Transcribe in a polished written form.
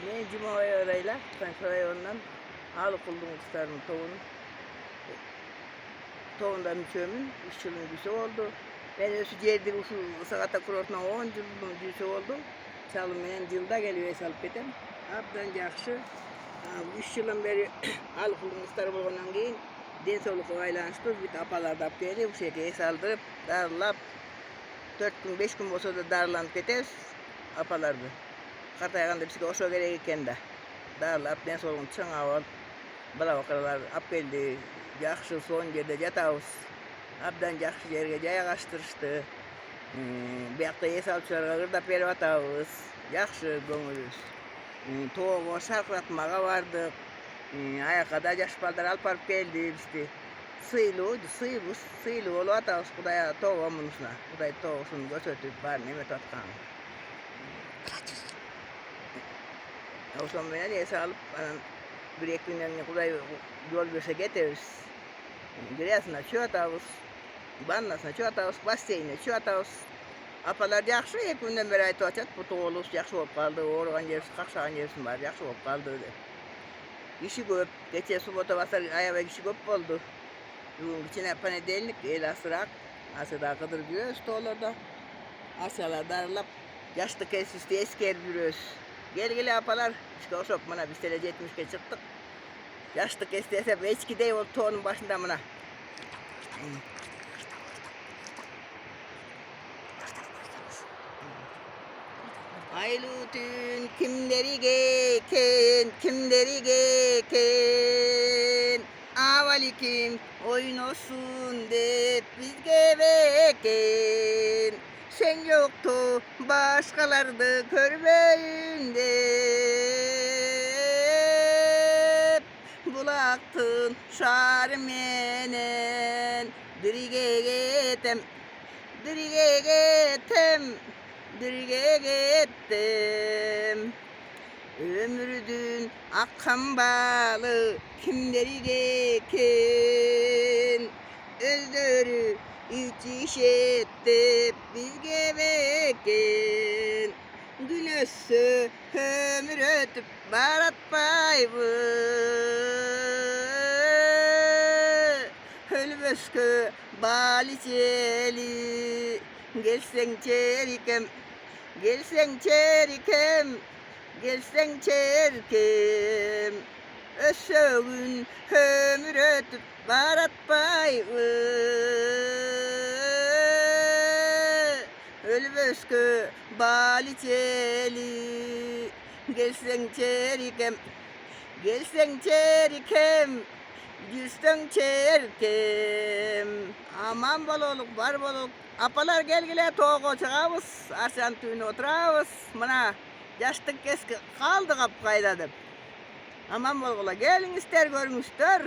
Men Jumabaeva Rayla, rayonundan Alıkıldın kızlarının toğunda müçömün 3 yılın güçü oldu. Ben ösü yerdi uşu Sagata kurortuna 10 yılın güçü oldu. Çalım menen yılda geliyor esalıp ketem. Abdan jakşı. 3 yıldan beri Alıkıldın kızları bolgandan keyin densolukka baylanıştı. Bir apalar da apeli bu şekilde esaldırıp darılap 4 gün 5 gün bolsa da darılanıp ketebiz apalardı. Kartayganda bizge oşo gerek eken da. Darılap densolukun çıngap alıp bala bakaralar apeldi. Jakşı son yerde jatabız. Abdan jakşı yerge jaygaştırıştı. Buyakta esalçılarga gırdap berip atabız. Jakşı göңүлүбүз. Toğgo şarkıratmaga bardık. Ayakka da jaş balдар alıp barıp geldi bizdi. Sıylı bolup atabız Kudaya toğgo munusuna. Kuday toğusunu gösötüp bar nemet atkan. Oşon menen ese alıp bir iki günden Kuday yol berse ketebiz. Girasına çöp atabız. Vannasına çöp atabız. Basseyine çöp atabız. Apalar jakşı iki günden beri aytıp atjat. Bu toğulubuz jakşı bolup kaldı. Oğurgan jeribiz, kakşagan jeribizim bar. Jakşı bolup kaldı dep. Kişi köp. Geçe subota basar ayaba kişi köp boldu. Bugün içine panedellik el asırak. Asıda kıdırıp yürüyoruz toğularda. Asyalar darılap. Yaşlı kesüstü esker yürüyoruz. Gel apalar. İşte oşop mana biz tele 70'ke çıktık. Yaşlı kesti esep eçkidey oldu toğunun başında mına. Aylutun kimleri geken avalikim oyun olsun dep bizge beken sen yoktu başkalardı körbeyin dep bulaktın şar menen dirige gettim ömrüdün akkan balı kimleri geken özdörü üç etti bizge beken günössü ömür ötüp baratpayбы ölböskö bal içeli gelsen çerikem ösögün ömür ötüp baratpayбы ölböskö bal içeli gelsen çerikem yüzden çerkem aman bololuk bar bololuk apalar gelgile toğgo çıgabız arşan tüyüne oturabız mına yaştık keski kaldı kapkayda dep aman bolgola gelin ister görüngüzдөр.